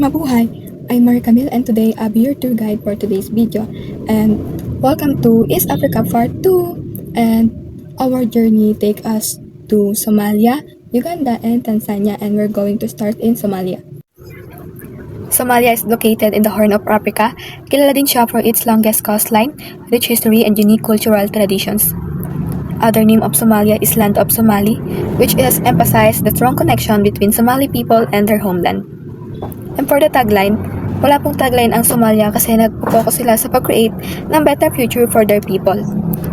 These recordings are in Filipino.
Mabuhay! I'm Marie Camille and today I'll be your tour guide for today's video. And welcome to East Africa Part 2. And our journey take us to Somalia, Uganda, and Tanzania, and we're going to start in Somalia. Somalia is located in the Horn of Africa. Kilala din siya for its longest coastline, rich history, and unique cultural traditions. Other name of Somalia is Land of Somali, which is emphasized the strong connection between Somali people and their homeland. And for the tagline, wala pong tagline ang Somalia kasi nag-focus sila sa pag-create ng better future for their people.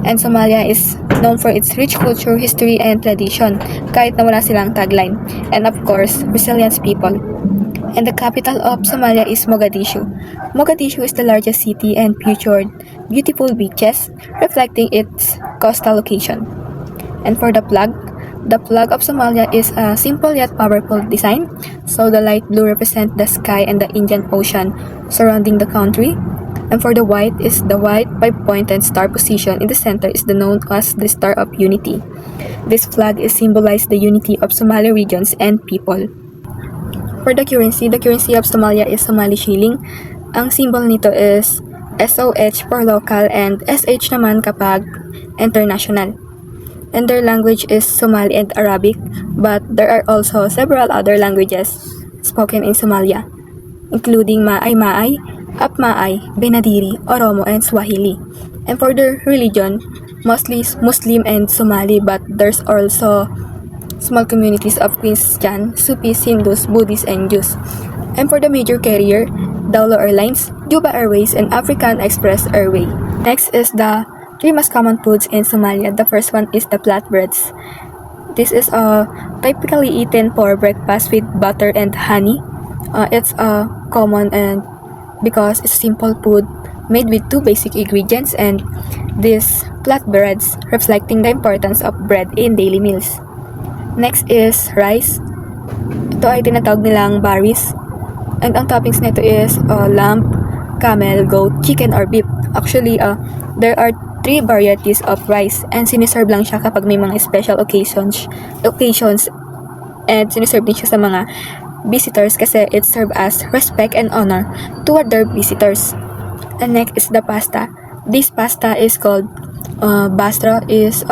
And Somalia is known for its rich culture, history, and tradition, kahit na wala silang tagline. And of course, resilient people. And the capital of Somalia is Mogadishu. Mogadishu is the largest city and featured beautiful beaches, reflecting its coastal location. And for the flag of Somalia is a simple yet powerful design. So the light blue represents the sky and the Indian Ocean surrounding the country. And for the white is the white five-pointed star position in the center is known as the Star of Unity. This flag is symbolized the unity of Somali regions and people. For the currency of Somalia is Somali shilling. Ang symbol nito is SOH for local and SH naman kapag international. And their language is Somali and Arabic, but there are also several other languages spoken in Somalia, including Maay-Maay, Apmaay, Benadiri, Oromo, and Swahili. And for their religion, mostly Muslim and Somali, but there's also small communities of Christian, Sufis, Hindus, Buddhists, and Jews. And for the major carrier, Dawla Airlines, Juba Airways, and African Express Airway. Next is the three most common foods in Somalia. The first one is the flatbreads. This is typically eaten for breakfast with butter and honey. It's common and because it's simple food made with two basic ingredients, and these flatbreads reflecting the importance of bread in daily meals. Next is rice. Ito ay tinatawag nilang baris. And ang toppings nito is lamb, camel, goat, chicken, or beef. Actually, there are three varieties of rice and siniserve lang siya kapag may mga special occasions and siniserve din siya sa mga visitors kasi it serve as respect and honor toward their visitors. And next is the pasta. This pasta is called bastra. It's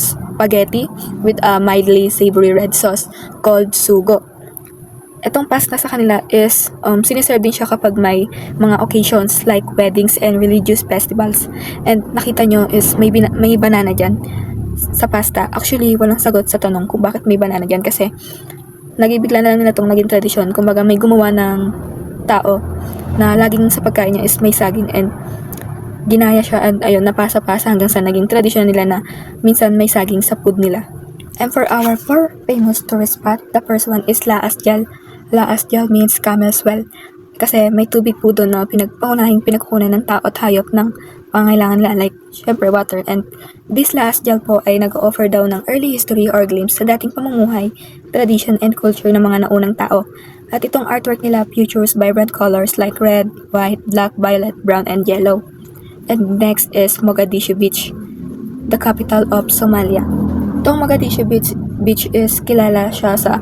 spaghetti with a mildly savory red sauce called sugo. Itong pasta sa kanila is siniserve din siya kapag may mga occasions like weddings and religious festivals. And nakita nyo is may banana dyan sa pasta. Actually, walang sagot sa tanong kung bakit may banana dyan kasi nagibigla na lang nila itong naging tradisyon. Kumbaga may gumawa ng tao na laging sa pagkain niya is may saging and ginaya siya and ayun, napasa-pasa hanggang sa naging tradisyon nila na minsan may saging sa food nila. And for our four famous tourist spot, the first one is La Asjal. La Asjal means camel's well kasi may tubig po doon na pinagkukunan ng tao at hayop ng pangailangan nila like syempre water. And this La Asjal po ay nag-offer daw ng early history or glimpse sa dating pamumuhay, tradition, and culture ng mga naunang tao. At itong artwork nila features vibrant colors like red, white, black, violet, brown, and yellow. And next is Mogadishu Beach, the capital of Somalia. Itong Mogadishu Beach is kilala siya sa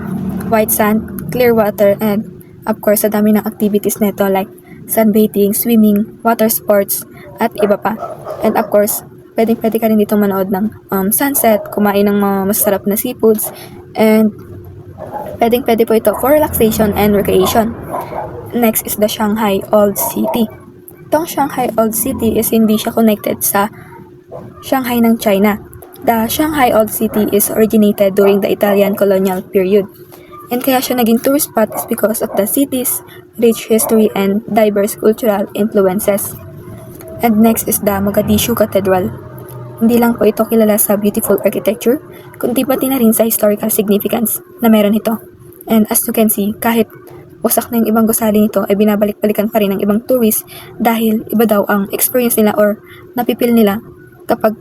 white sand, clear water, and of course sa dami ng activities nito like sunbathing, swimming, water sports, at iba pa. And of course, pwede ka rin dito manood ng sunset, kumain ng mga masarap na seafoods, and pwede po ito for relaxation and recreation. Next is the Shanghai Old City. Itong Shanghai Old City is hindi siya connected sa Shanghai ng China. The Shanghai Old City is originated during the Italian colonial period. And kaya siya naging tourist spot is because of the city's rich history and diverse cultural influences. And next is the Mogadishu Cathedral. Hindi lang po ito kilala sa beautiful architecture, kundi pati na rin sa historical significance na meron ito. And as you can see, kahit wasak na yung ibang gusali nito ay binabalik-balikan pa rin ng ibang tourists dahil iba daw ang experience nila or napipil nila kapag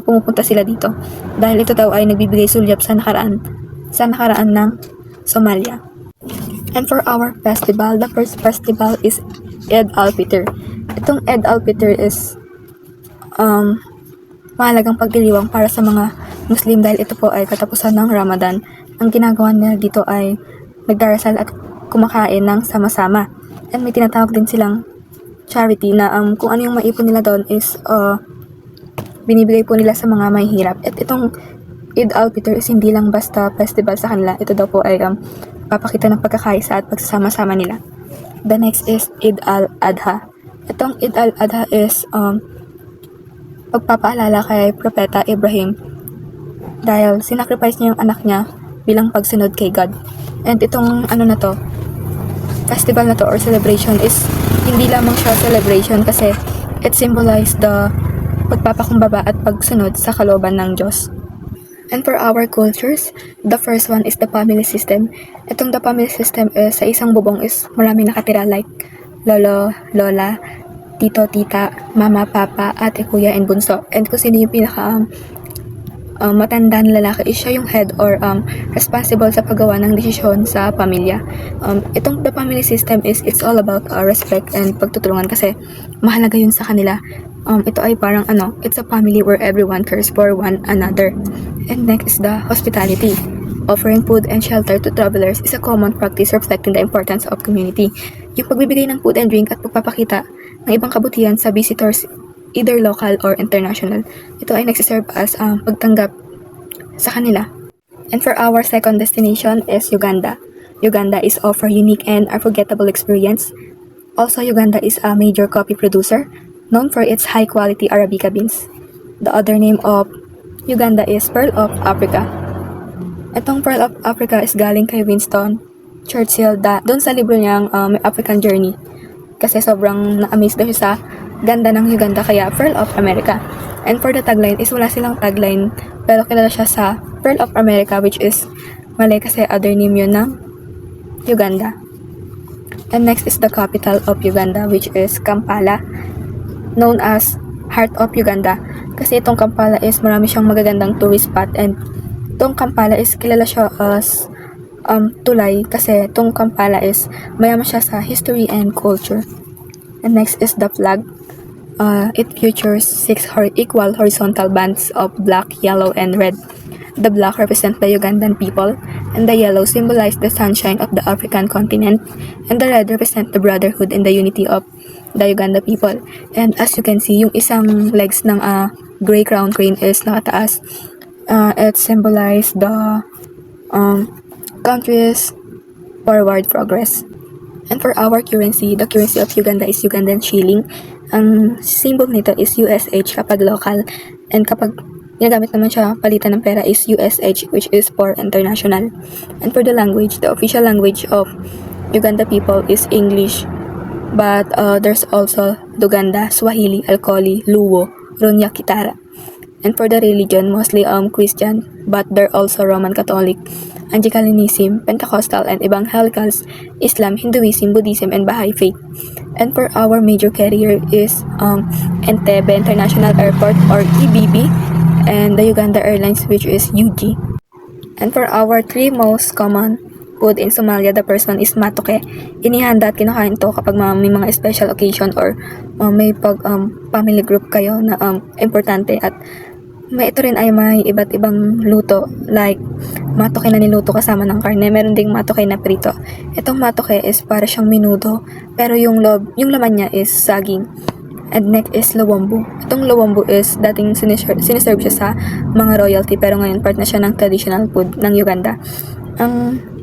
pumupunta sila dito. Dahil ito daw ay nagbibigay sulyap sa nakaraan ng Somalia. And for our festival, the first festival is Eid al-Fitr. Itong Eid al-Fitr is mahalagang pagdiriwang para sa mga Muslim dahil ito po ay katapusan ng Ramadan. Ang ginagawa nila dito ay nagdarasal at kumakain ng sama-sama. And may tinatawag din silang charity na kung ano yung maipon nila doon is binibigay po nila sa mga mahihirap. At itong Eid al-Fitr is hindi lang basta festival sa kanila. Ito daw po ay papakita ng pagkakaisa at pagsasama-sama nila. The next is Eid al-Adha. Itong Eid al-Adha is pagpapaalala kay Propeta Ibrahim dahil sinacrifice niya yung anak niya bilang pagsunod kay God. And itong festival na to or celebration is hindi lamang siya celebration kasi it symbolizes the pagpapakumbaba at pagsunod sa kalooban ng Diyos. And for our cultures, the first one is the family system. Itong the family system is sa isang bubong is marami nakatira like lolo, lola, tito, tita, mama, papa, ate, kuya, and bunso. And kung sino yung pinaka matandang lalaki is siya yung head or responsible sa paggawa ng desisyon sa pamilya. Itong the family system is it's all about respect and pagtutulungan kasi mahalaga yun sa kanila. Ito ay parang it's a family where everyone cares for one another. And next is the hospitality. Offering food and shelter to travelers is a common practice reflecting the importance of community. Yung pagbibigay ng food and drink at pagpapakita ng ibang kabutihan sa visitors, either local or international. Ito ay nagsiserve as pagtanggap sa kanila. And for our second destination is Uganda. Uganda is offer unique and unforgettable experience. Also, Uganda is a major coffee producer, known for its high-quality Arabica beans. The other name of Uganda is Pearl of Africa. Itong Pearl of Africa is galing kay Winston Churchill doon sa libro niyang African Journey. Kasi sobrang na-amaze daw siya sa ganda ng Uganda kaya Pearl of America. And for the tagline is wala silang tagline pero kilala siya sa Pearl of America which is mali kasi other name yun ng Uganda. And next is the capital of Uganda which is Kampala, known as Heart of Uganda. Kasi itong Kampala is marami siyang magagandang tourist spot and itong Kampala is kilala siya as tulay kasi itong Kampala is mayaman siya sa history and culture. And next is the flag. It features 6 equal horizontal bands of black, yellow, and red. The black represent the Ugandan people, and the yellow symbolize the sunshine of the African continent, and the red represent the brotherhood and the unity of the Uganda people. And as you can see, yung isang legs ng gray crown crane is nakataas. It symbolize the country's forward progress. And for our currency, the currency of Uganda is Ugandan shilling. Ang symbol nito is USH kapag local, and kapag ginagamit naman siya palitan ng pera is USH, which is for international. And for the language, the official language of Uganda people is English, but there's also Luganda, Swahili, Alkoli, Luo, Ronya, Kitara. And for the religion, mostly Christian, but they're also Roman Catholic, Anglicanism, Pentecostal, and Evangelicals, Islam, Hinduism, Buddhism, and Baha'i faith. And for our major carrier is Entebbe International Airport or EBB, and the Uganda Airlines which is UG. And for our 3 most common food in Somalia, the first one is matoke. Inihanda at kinakain to kapag may mga special occasion or may family group kayo na importante, at ito rin ay may iba't ibang luto like matoke na niluto kasama ng karne. Meron ding matoke na prito. Itong matoke is para siyang minudo pero yung laman niya is saging. And next is lowombo. Itong lowombo is dating siniserve siya sa mga royalty pero ngayon part na siya ng traditional food ng Uganda.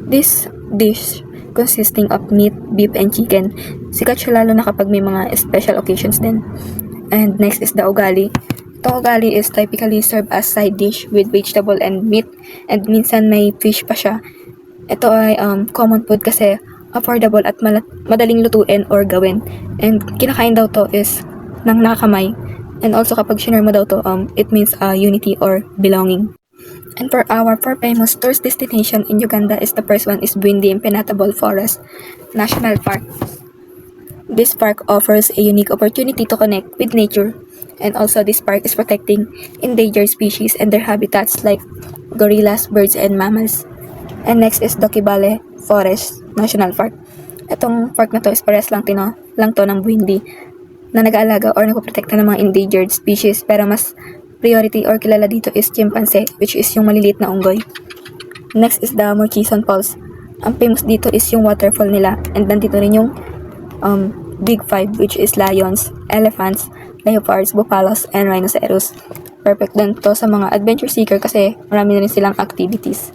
This dish consisting of meat, beef, and chicken. Sikat siya lalo na kapag may mga special occasions din. And next is the ugali. Itong ugali is typically served as side dish with vegetable and meat, and minsan may fish pa siya. Ito ay common food kasi affordable at madaling lutuin or gawin. And kinakain daw to is ng nakakamay. And also kapag shinare mo daw to, it means unity or belonging. And for our 4 famous tourist destination in Uganda is the first one is Bwindi Impenetrable Forest National Park. This park offers a unique opportunity to connect with nature, and also this park is protecting endangered species and their habitats like gorillas, birds, and mammals. And next is Dokibale Forest National Park. Itong park na to is parehas lang to ng Bwindi na nag-aalaga or nagpoprotekta ng mga endangered species, pero mas priority or kilala dito is chimpanzee, which is yung maliliit na unggoy. Next is the Murchison Falls. ang famous dito is yung waterfall nila. And nandito rin yung Big Five, which is lions, elephants, leopards, buffaloes, and rhinoceros. Perfect din to sa mga adventure seeker kasi marami na rin silang activities.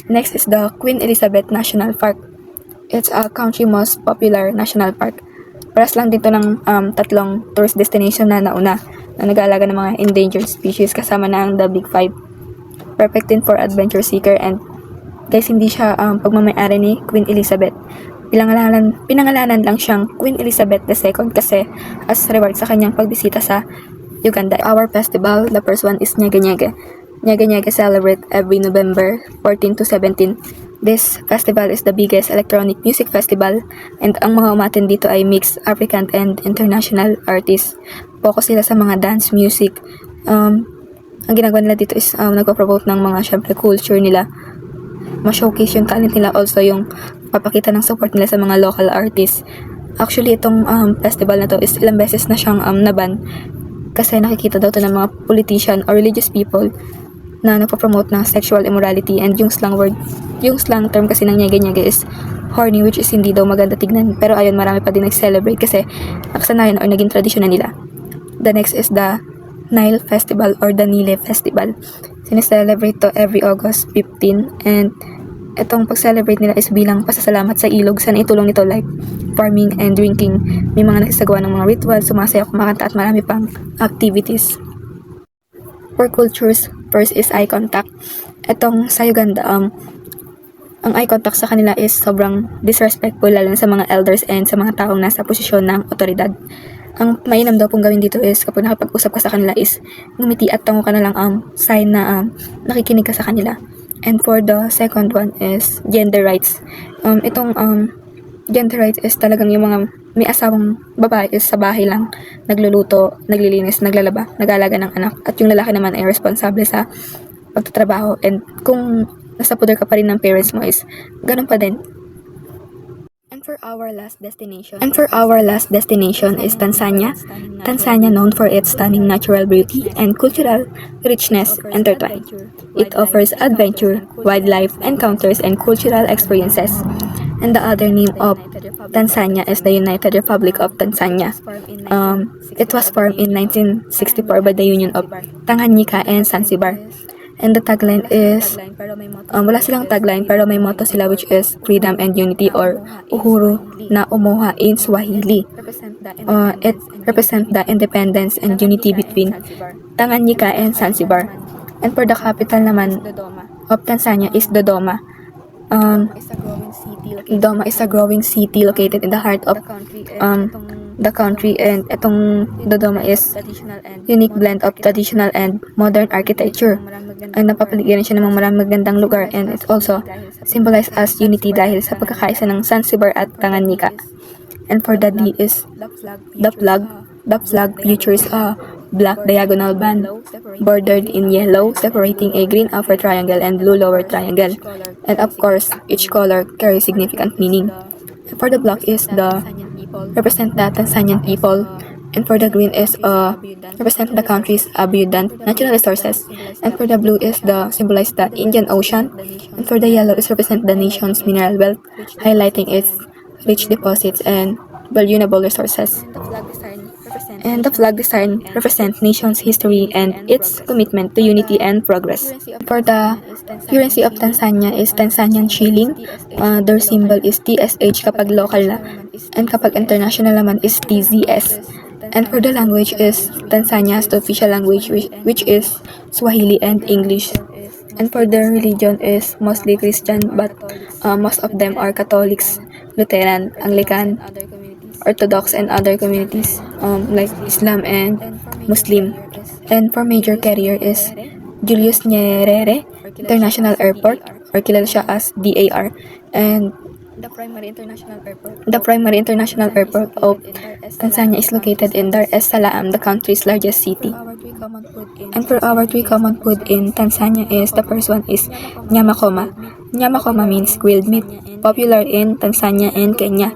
Next is the Queen Elizabeth National Park. It's a country most popular national park. Paras lang dito ng tatlong tourist destination na nauna na nag-aalaga ng mga endangered species kasama na ang the Big Five. Perfect din for adventure seeker and guys, hindi siya pagmamayari ni Queen Elizabeth. Pinangalanan lang siyang Queen Elizabeth II kasi as reward sa kanyang pagbisita sa Uganda. Our festival, the first one is Nyege Nyege. Nyege Nyege celebrate every November 14 to 17. This festival is the biggest electronic music festival and ang mga umattend dito ay mixed African and international artists. Focus sila sa mga dance music. Ang ginagawa nila dito is nagpo-promote ng mga syempre culture nila. Ma-showcase yung talent nila, also yung papakita ng support nila sa mga local artists. Actually, itong festival na to is ilang beses na siyang naban kasi nakikita daw to ng mga politician or religious people na nagpo-promote ng sexual immorality and yung slang term kasi ng nyege-nyege is horny, which is hindi daw maganda tignan. Pero ayun, marami pa din nag-celebrate kasi nakasanayan or naging tradisyon na nila. The next is the Nile Festival or the Nile Festival. Sineselebrate to every August 15 and itong pag-celebrate nila is bilang pasasalamat sa ilog sa naitulong nito like farming and drinking. May mga nagsasagawa ng mga ritual, sumasayaw, kumakanta at marami pang activities. For cultures, first is eye contact. Itong sa Uganda, ang eye contact sa kanila is sobrang disrespectful lalo na sa mga elders and sa mga taong nasa posisyon ng otoridad. Ang mainam daw pong gawin dito is kapag nakapag-usap ka sa kanila is ngumiti at tango ka na lang sign na nakikinig ka sa kanila. And for the second one is gender rights. Itong gender rights is talagang yung mga may asawang babae is sa bahay lang, nagluluto, naglilinis, naglalaba, nag-aalaga ng anak. At yung lalaki naman ay responsable sa pagtatrabaho. And kung nasa poder ka pa rin ng parents mo is ganun pa din. And for our last destination is Tanzania. Tanzania, known for its stunning natural beauty and cultural richness intertwined. It offers adventure, wildlife encounters, and cultural experiences. And the other name of Tanzania is the United Republic of Tanzania. It was formed in 1964 by the union of Tanganyika and Zanzibar. And the tagline is, wala silang tagline pero may motto sila which is freedom and unity or uhuru na umuha in Swahili. It represents the independence and unity between Tanganyika and Zanzibar. And for the capital naman of Tanzania is Dodoma. Dodoma is a growing city located in the heart of the country, and itong Dodoma is unique blend of traditional and modern architecture. And napapaligiran siya ng mga maraming magandang lugar, and it also symbolized as unity dahil sa pagkakaisa ng Zanzibar at Tanganyika. And for the D is the flag. The flag features a black diagonal band bordered in yellow, separating a green upper triangle and blue lower triangle. And of course, each color carries significant meaning. For the black is the represent the Tanzanian people, and for the green is represent the country's abundant natural resources, and for the blue is the symbolize the Indian Ocean, and for the yellow is represent the nation's mineral wealth, highlighting its rich deposits and valuable resources. And the flag design represents nation's history and its commitment to unity and progress. For the currency of Tanzania is Tanzanian shilling. Their symbol is TSH kapag local na, and kapag international naman is TZS. And for the language is Tanzania's official language which is Swahili and English. And for the religion is mostly Christian, but most of them are Catholics, Lutheran, Anglican, Orthodox, and other communities like Islam and Muslim. And for major carrier is Julius Nyerere International Airport, or kilala siya as DAR, and the primary international airport of Tanzania is located in Dar es Salaam, the country's largest city. And for our three common food in Tanzania is the first one is nyama koma. Nyama koma means grilled meat, popular in Tanzania and Kenya.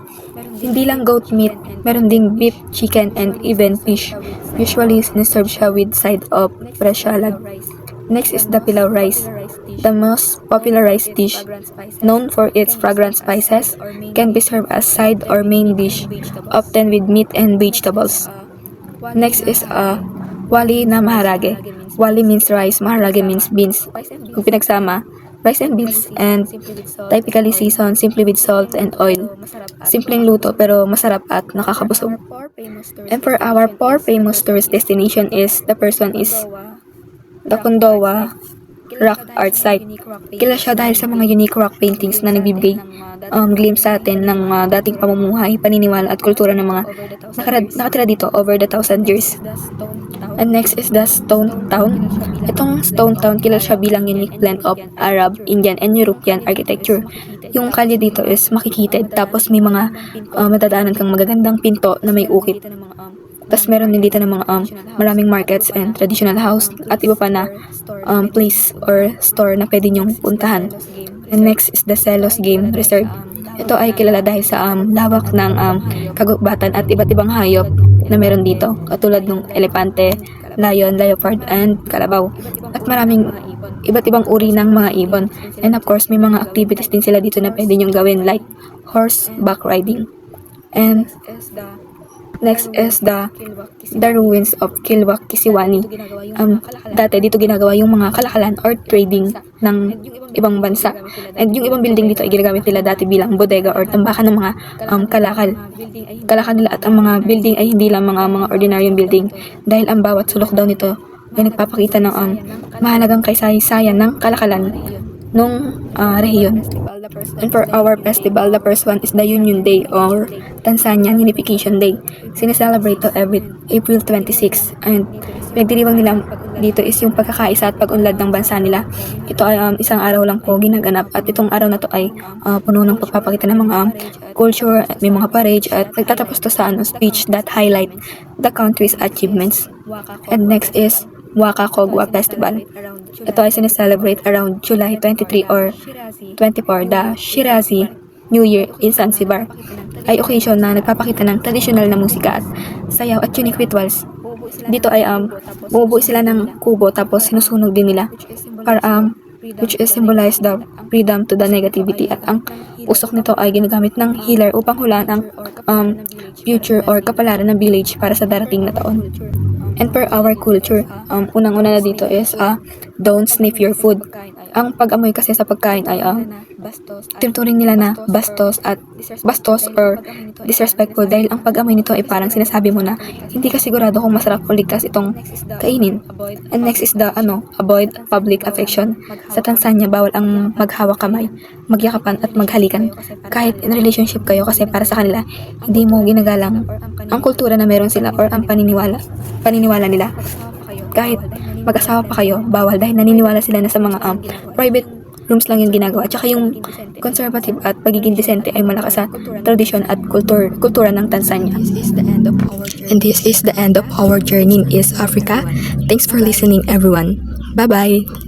Hindi lang goat meat, meron ding beef, chicken, and even fish. Usually, siniserve siya with side of fresh salad. Next is the pilau rice. The most popularized dish, known for its fragrant spices, can be served as side or main dish, often with meat and vegetables. Next is wali na maharage. Wali means rice, maharage means beans. Kung pinagsama, rice and beans, and typically seasoned simply with salt and oil. Simpleng luto pero masarap at nakakabusog. And for our 4 famous tourist destination is the Kondowa Rock Art Site. Kilala siya dahil sa mga unique rock paintings na nagbibigay glimpse sa atin ng dating pamumuhay, paniniwala at kultura ng mga nakatira dito over the 1,000 years. And next is the Stone Town. Itong Stone Town, kilala siya bilang unique blend of Arab, Indian, and European architecture. Yung kalye dito is makikitid, tapos may mga madadaanan kang magagandang pinto na may ukit. Tapos meron din dito ng mga maraming markets and traditional house at iba pa na place or store na pwede nyong puntahan. And next is the Selos Game Reserve. Ito ay kilala dahil sa lawak ng kagubatan at iba't ibang hayop na meron dito, katulad ng elepante, lion, leopard, and kalabaw. At maraming iba't ibang uri ng mga ibon. And of course, may mga activities din sila dito na pwede nyong gawin like horseback riding. And next is the ruins of Kilwak, Kisiwani. Dati dito ginagawa yung mga kalakalan or trading ng ibang bansa. And yung ibang building dito ay ginagamit nila dati bilang bodega or tambakan ng mga kalakal. Kalakal nila at ang mga building ay hindi lang mga ordinaryong building dahil ang bawat sulok daw nito ay nagpapakita ng mahalagang kaysaysayan ng kalakalan nung rehiyon. And for our festival, the first one is the Union Day or Tanzanian Unification Day. Sineselebrate to every April 26. And pinagdiriwang nila dito is yung pagkakaisa at pag-unlad ng bansa nila. Ito ay isang araw lang po ginaganap at itong araw na to ay puno ng pagpapakita ng mga culture, at may mga parade at nagtatapos to sa speech that highlight the country's achievements. And next is Waka Kogwa Festival. Ito ay sineselebrate around July 23 or 24, the Shirazi New Year in Zanzibar. Ay occasion na nagpapakita ng traditional na musika at sayaw at unique rituals. Dito ay bumubuo sila ng kubo tapos sinusunog din nila para which is symbolize the freedom to the negativity, at ang usok nito ay ginagamit ng healer upang hulaan ang future or kapalaran ng village para sa darating na taon. And for our culture, unang-una na dito is don't sniff your food. Ang pag-amoy kasi sa pagkain ay tinuturing nila na bastos or disrespectful dahil ang pag-amoy nito ay parang sinasabi mo na hindi ka sigurado kung masarap o ligtas itong kainin. And next is the avoid public affection. Sa Tanzania, bawal ang maghawak kamay, magyakapan at maghalikan kahit in relationship kayo kasi para sa kanila hindi mo ginagalang ang kultura na meron sila or ang paniniwala nila. Kahit mag-asawa pa kayo, bawal dahil naniniwala sila na sa mga private rooms lang yung ginagawa. At saka yung conservative at pagiging decente ay malakas sa tradisyon at kultura ng Tanzania. And this is the end of our journey in East Africa. Thanks for listening, everyone. Bye-bye!